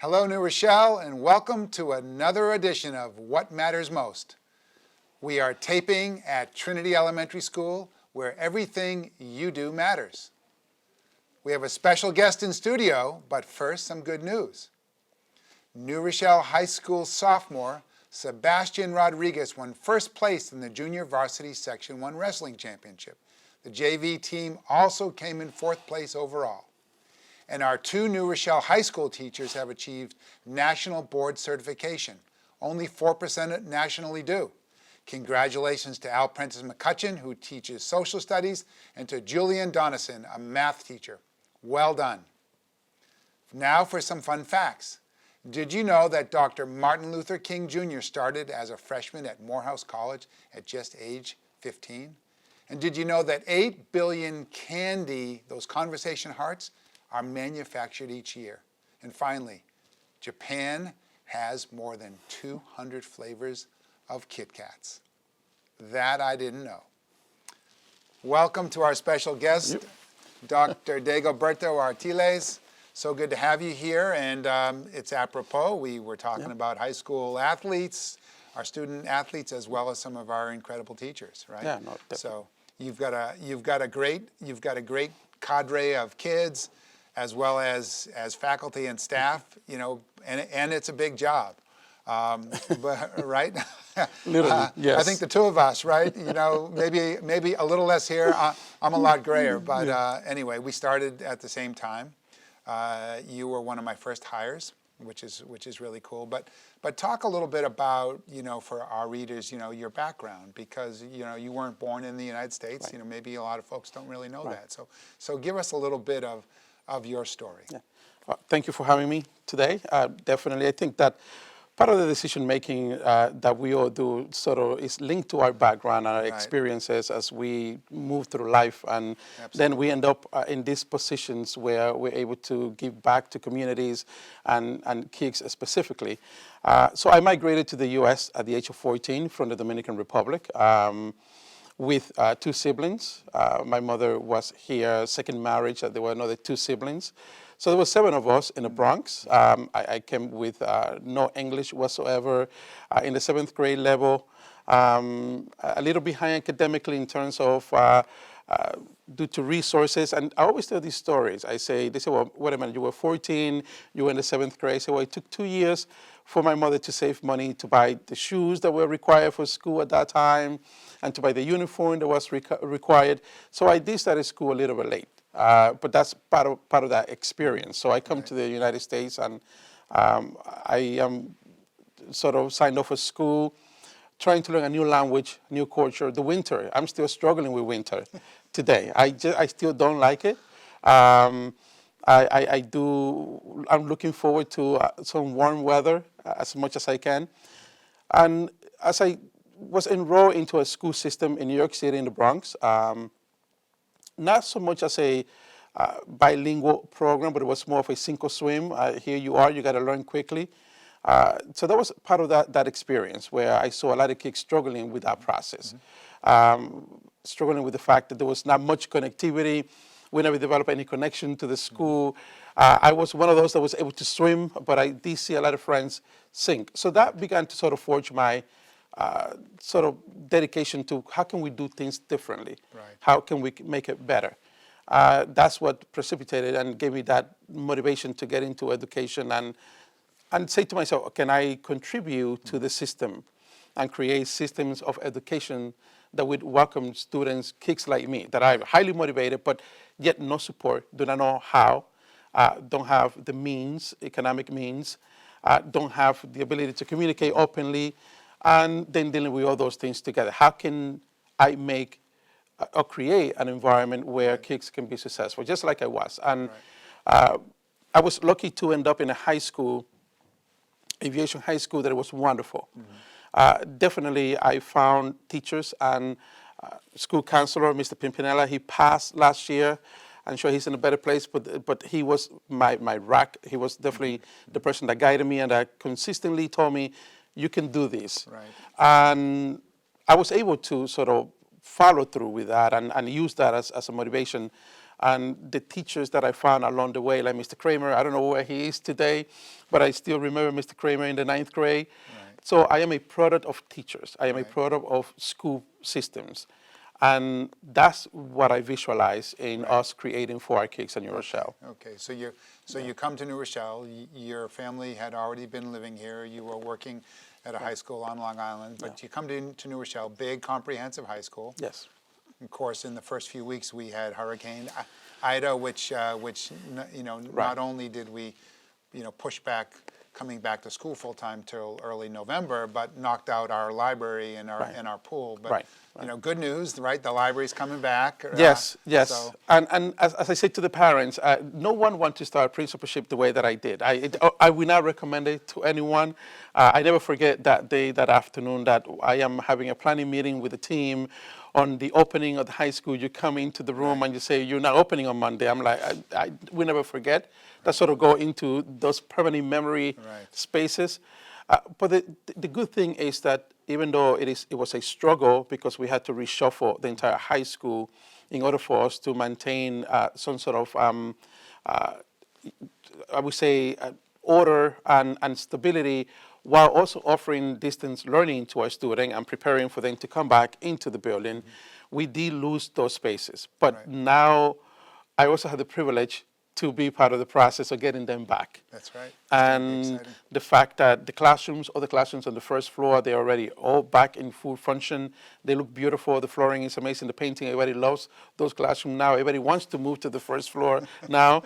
Hello, New Rochelle, and welcome to another edition of What Matters Most. We are taping at Trinity Elementary School, where everything you do matters. We have a special guest in studio, but first, some good news. New Rochelle High School sophomore Sebastian Rodriguez won first place in the Junior Varsity Section 1 Wrestling Championship. The JV team also came in fourth place overall. And our two New Rochelle High School teachers have achieved National Board Certification. Only 4% nationally do. Congratulations to Al Prentice McCutcheon, who teaches social studies, and to Julian Donison, a math teacher. Well done. Now for some fun facts. Did you know that Dr. Martin Luther King Jr. started as a freshman at Morehouse College at just age 15? And did you know that 8 billion candy, those conversation hearts, are manufactured each year? And finally, Japan has more than 200 flavors of Kit Kats. That I didn't know. Welcome to our special guest, Dr. Dagoberto Artiles. So good to have you here, and it's apropos. We were talking about high school athletes, our student athletes, as well as some of our incredible teachers, right? Yeah, no, definitely. So you've got a great cadre of kids, as well as faculty and staff, you know, and it's a big job, but right? Literally, yes. I think the two of us, right? You know, maybe a little less here. I'm a lot grayer, but anyway, we started at the same time. You were one of my first hires, which is really cool. But talk a little bit about, you know, for our readers, you know, your background, because you know you weren't born in the United States. Right. You know, maybe a lot of folks don't really know that. So give us a little bit of your story. Yeah. Thank you for having me today. Definitely, I think that part of the decision making that we all do sort of is linked to our background, our experiences as we move through life, and then we end up in these positions where we're able to give back to communities and kids specifically. So I migrated to the U.S. at the age of 14 from the Dominican Republic. With two siblings. My mother was here, second marriage, there were another two siblings. So there were 7 of us in the Bronx. I came with no English whatsoever in the 7th grade level, a little behind academically in terms of due to resources. And I always tell these stories. They say, well, wait a minute, you were 14, you were in the 7th grade. I say, well, it took 2 years for my mother to save money to buy the shoes that were required for school at that time and to buy the uniform that was required. So I did start school a little bit late, but that's part of that experience. So I come to the United States, and I am sort of signed off for school, trying to learn a new language, new culture. The winter, I'm still struggling with winter today. I still don't like it. I'm looking forward to some warm weather as much as I can. And as I was enrolled into a school system in New York City in the Bronx, not so much as a bilingual program, but it was more of a sink or swim. Here you are, you got to learn quickly. So that was part of that experience where I saw a lot of kids struggling with that process, struggling with the fact that there was not much connectivity. We never developed any connection to the school. I was one of those that was able to swim, but I did see a lot of friends sink. So that began to sort of forge my sort of dedication to how can we do things differently? Right. How can we make it better? That's what precipitated and gave me that motivation to get into education and say to myself, can I contribute to the system and create systems of education that would welcome students, kids like me, that are highly motivated, but yet no support, do not know how, don't have the means, economic means, don't have the ability to communicate openly, and then dealing with all those things together. How can I make or create an environment where kids can be successful, just like I was? And I was lucky to end up in a high school, aviation high school, that was wonderful. Definitely, I found teachers and school counselor, Mr. Pimpinella. He passed last year. I'm sure he's in a better place, but he was my rock. He was definitely the person that guided me and that consistently told me, you can do this. Right. And I was able to sort of follow through with that and use that as a motivation and the teachers that I found along the way, like Mr. Kramer. I don't know where he is today, but I still remember Mr. Kramer in the 9th grade. So I am a product of teachers. I am a product of school systems. And that's what I visualize in us creating for our kids in New Rochelle. Okay, so you come to New Rochelle. Your family had already been living here. You were working at a high school on Long Island, but you come to New Rochelle, big comprehensive high school. Yes. Of course, in the first few weeks we had Hurricane Ida, which not only did we push back coming back to school full time till early November, but knocked out our library and our pool. But good news, right? The library's coming back. Yes, yes. So. And as I said to the parents, no one wants to start principalship the way that I did. I will not recommend it to anyone. I never forget that day, that afternoon, that I am having a planning meeting with the team on the opening of the high school. You come into the room and you say, you're not opening on Monday. I'm like, we never forget. That sort of go into those permanent memory spaces. But the good thing is that even though it was a struggle because we had to reshuffle the entire high school in order for us to maintain some sort of, I would say, order and stability, while also offering distance learning to our students and preparing for them to come back into the building, we did lose those spaces. But now I also have the privilege to be part of the process of getting them back. That's right. And the fact that all the classrooms on the first floor, they're already all back in full function. They look beautiful. The flooring is amazing. The painting, everybody loves those classrooms now. Everybody wants to move to the first floor now,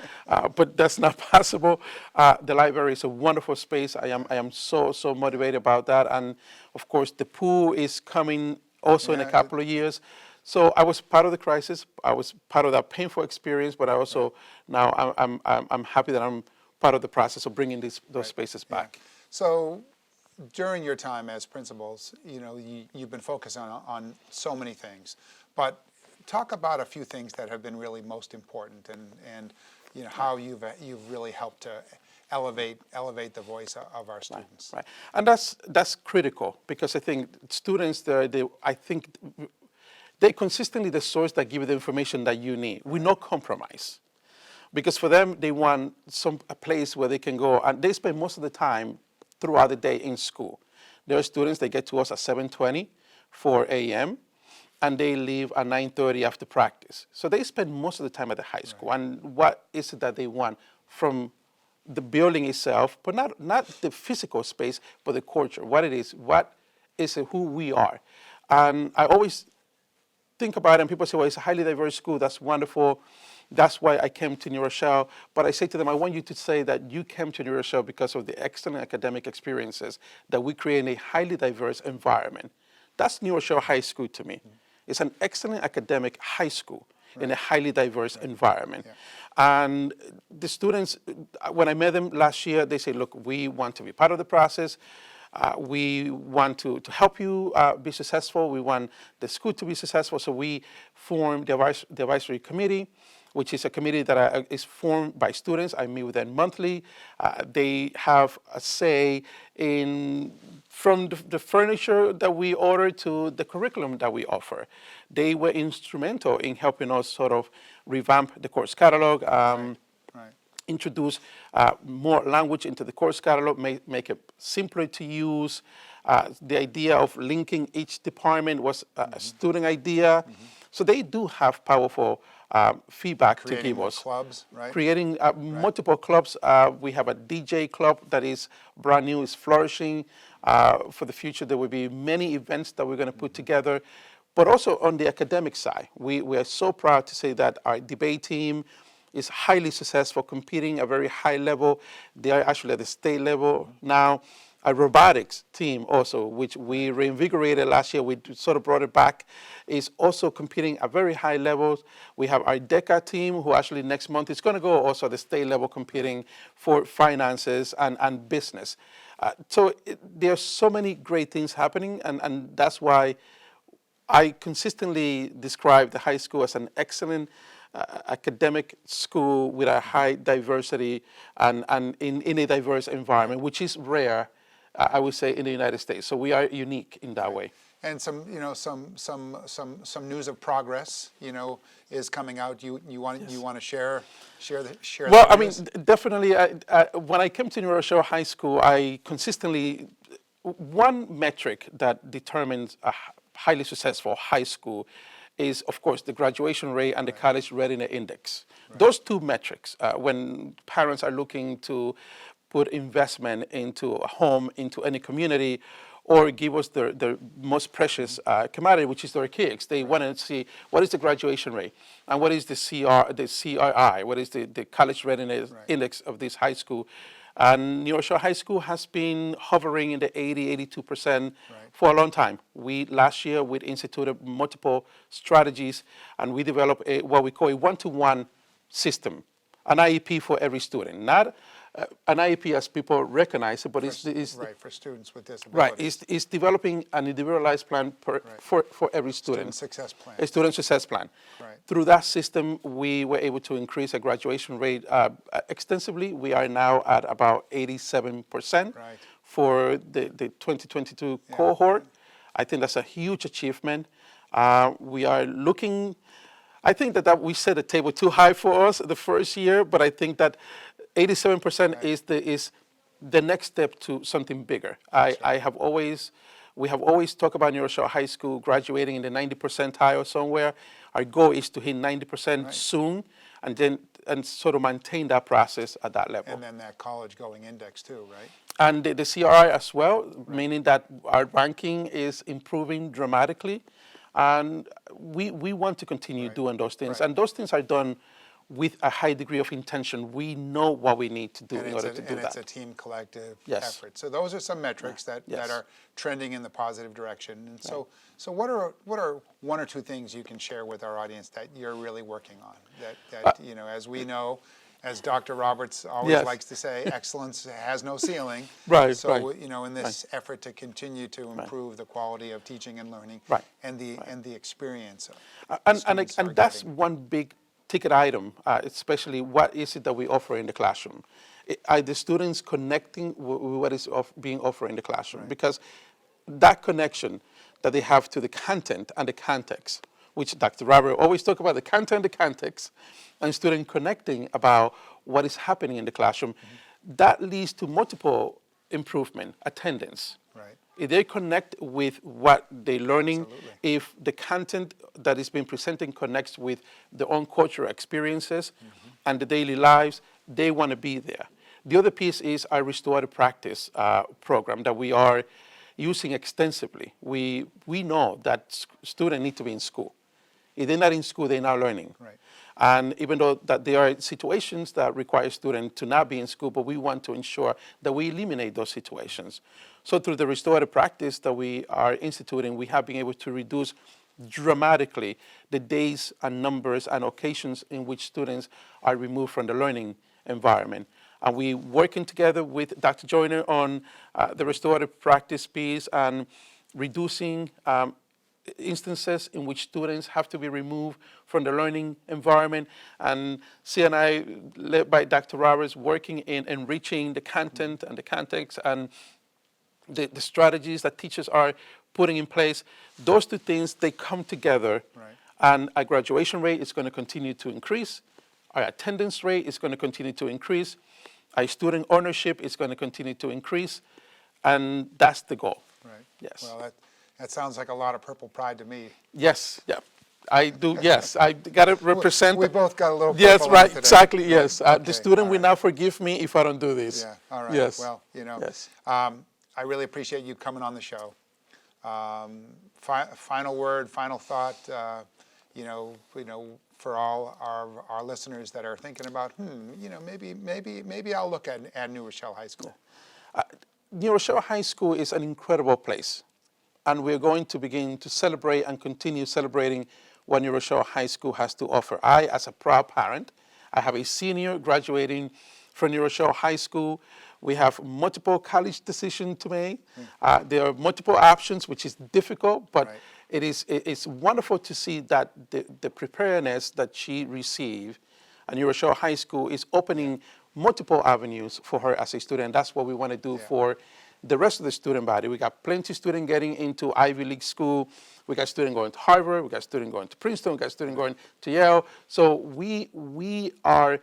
but that's not possible. The library is a wonderful space. I am so motivated about that. And of course, the pool is coming also in a couple of years. So I was part of the crisis. I was part of that painful experience, but I also now I'm happy that I'm part of the process of bringing those spaces back. So during your time as principals, you've been focused on so many things, but talk about a few things that have been really most important, and how you've really helped to elevate the voice of our students. Right. And that's critical, because I think students they're consistently the source that give you the information that you need. We no compromise. Because for them, they want a place where they can go, and they spend most of the time throughout the day in school. There are students that get to us at 7:20, 4 a.m., and they leave at 9:30 after practice. So they spend most of the time at the high school. And what is it that they want from the building itself, but not the physical space, but the culture, what it is who we are. And I always think about it, and people say, well, it's a highly diverse school. That's wonderful. That's why I came to New Rochelle. But I say to them, I want you to say that you came to New Rochelle because of the excellent academic experiences that we create in a highly diverse environment. That's New Rochelle High School to me. It's an excellent academic high school in a highly diverse environment. And the students, when I met them last year, they say, look, we want to be part of the process. We want to help you be successful. We want the school to be successful. So we formed the advisory committee, which is a committee that is formed by students. I meet with them monthly. They have a say from the furniture that we order to the curriculum that we offer. They were instrumental in helping us sort of revamp the course catalog. Introduce more language into the course catalog, make it simpler to use. The idea of linking each department was a student idea. So they do have powerful feedback to give us. Clubs, right? Creating multiple clubs. We have a DJ club that is brand new, is flourishing. For the future, there will be many events that we're going to put together. But also on the academic side, we are so proud to say that our debate team is highly successful, competing at a very high level. They are actually at the state level now. A robotics team also, which we reinvigorated last year, we sort of brought it back, is also competing at very high levels. We have our DECA team, who actually next month is going to go also at the state level competing for finances and business. So there are so many great things happening, and that's why I consistently describe the high school as an excellent academic school with a high diversity and in a diverse environment, which is rare, I would say, in the United States. So we are unique in that way. And some news of progress, is coming out. You want to share Well, that I mean, news? definitely. When I came to New Rochelle High School, I consistently, one metric that determines a highly successful high school is, of course, the graduation rate and the college readiness index. Those two metrics, when parents are looking to put investment into a home, into any community, or give us their most precious commodity, which is their kids. They want to see what is the graduation rate and what is the CRI, what is the college readiness index of this high school. And New Rochelle High School has been hovering in the 82% for a long time. Last year, we instituted multiple strategies, and we developed what we call a one-to-one system, an IEP for every student. Not an IEP as people recognize it, but it's for students with disabilities. right. It's developing an individualized plan for every student. Student success plan. A student success plan. Right. Through that system, we were able to increase our graduation rate extensively. We are now at about 87% for the 2022 cohort. I think that's a huge achievement. We are looking. I think that we set the table too high for us the first year, but I think that 87% is the next step to something bigger. We have always talked about New Rochelle High School graduating in the 90 percentile somewhere. Our goal is to hit 90% soon, and sort of maintain that process at that level. And then that college going index too, right? And the CRI as well, meaning that our ranking is improving dramatically. And we want to continue doing those things. And those things are done with a high degree of intention. We know what we need to do in order to do that. And it's a team collective effort. So those are some metrics that are trending in the positive direction. And so what are one or two things you can share with our audience that you're really working on? That as we know, as Dr. Roberts always likes to say, excellence has no ceiling. So in this effort to continue to improve the quality of teaching and learning and the experience of and that's one big ticket item, especially what is it that we offer in the classroom? Are the students connecting with what is being offered in the classroom? Because that connection that they have to the content and the context, which Dr. Robert always talk about, the content, the context, and student connecting about what is happening in the classroom, that leads to multiple improvement, attendance. If they connect with what they're learning, if the content that is being presented connects with their own cultural experiences and the daily lives, they want to be there. The other piece is our restorative practice program that we are using extensively. We know that students need to be in school. If they're not in school, they're not learning. And even though that there are situations that require students to not be in school, but we want to ensure that we eliminate those situations. So through the restorative practice that we are instituting, we have been able to reduce dramatically the days and numbers and occasions in which students are removed from the learning environment. And we working together with Dr. Joyner on the restorative practice piece and reducing instances in which students have to be removed from the learning environment. And CNI, led by Dr. Roberts, working in enriching the content and the context and the strategies that teachers are putting in place. Those two things, they come together, and our graduation rate is going to continue to increase. Our attendance rate is going to continue to increase. Our student ownership is going to continue to increase, and that's the goal. Yes. Well, that sounds like a lot of purple pride to me. Yes, I do, yes. I got to represent. We both got a little purple Yes, right, today. exactly, yes. The student will not forgive me if I don't do this. Yeah, all right. Yes. Well, yes. I really appreciate you coming on the show. Final word, final thought, for all our listeners that are thinking about, maybe I'll look at New Rochelle High School. New Rochelle High School is an incredible place, and we're going to begin to celebrate and continue celebrating what New Rochelle High School has to offer. I, as a proud parent, I have a senior graduating from New Rochelle High School. We have multiple college decisions to make. There are multiple options, which is difficult, but it's wonderful to see that the preparedness that she received at New Rochelle High School is opening multiple avenues for her as a student. That's what we want to do for the rest of the student body. We got plenty of students getting into Ivy League school. We got students going to Harvard. We got students going to Princeton. We got students going to Yale. So we are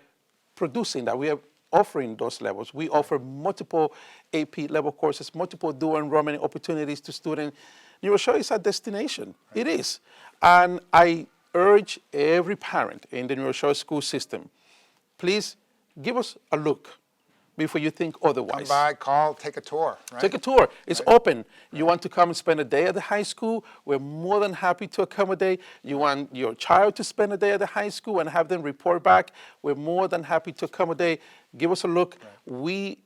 producing that. We are offering those levels. We offer multiple AP level courses, multiple dual enrollment opportunities to students. New Rochelle is a destination. It is. And I urge every parent in the New Rochelle school system, please give us a look before you think otherwise. Come by, call, take a tour, right? Take a tour. It's open. You want to come and spend a day at the high school, we're more than happy to accommodate. You want your child to spend a day at the high school and have them report back, we're more than happy to accommodate. Give us a look. We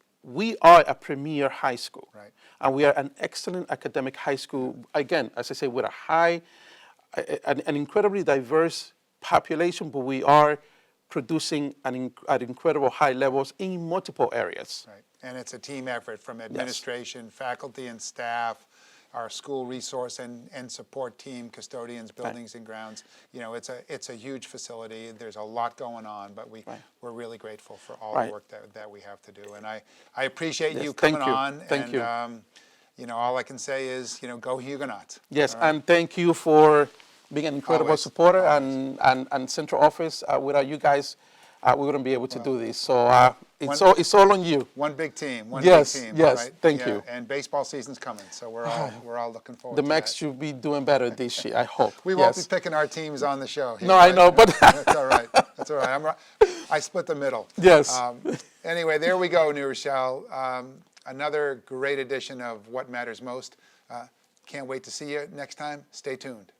are a premier high school. Right. And we are an excellent academic high school. Again, as I say, with an incredibly diverse population, but we are producing at incredible high levels in multiple areas. Right. And it's a team effort from administration, faculty and staff, our school resource and support team, custodians, buildings and grounds. You know, it's a huge facility. There's a lot going on, but we're really grateful for all the work that we have to do. And I appreciate you coming on. Thank you. You know, all I can say is, you know, go Huguenots. Yes, and thank you for being an incredible Always. supporter and central office. Without you guys, we wouldn't be able to do this. So it's all on you. One big team. One Yes, big team. yes, Right? thank Yeah, you. And baseball season's coming, so we're all looking forward The to Mex that. should be doing better this year, I hope. We won't be picking our teams on the show. Here, No, I right? know, but That's all right. That's all right. I split the middle. Yes. Anyway, there we go, New Rochelle. Another great edition of What Matters Most. Can't wait to see you next time. Stay tuned.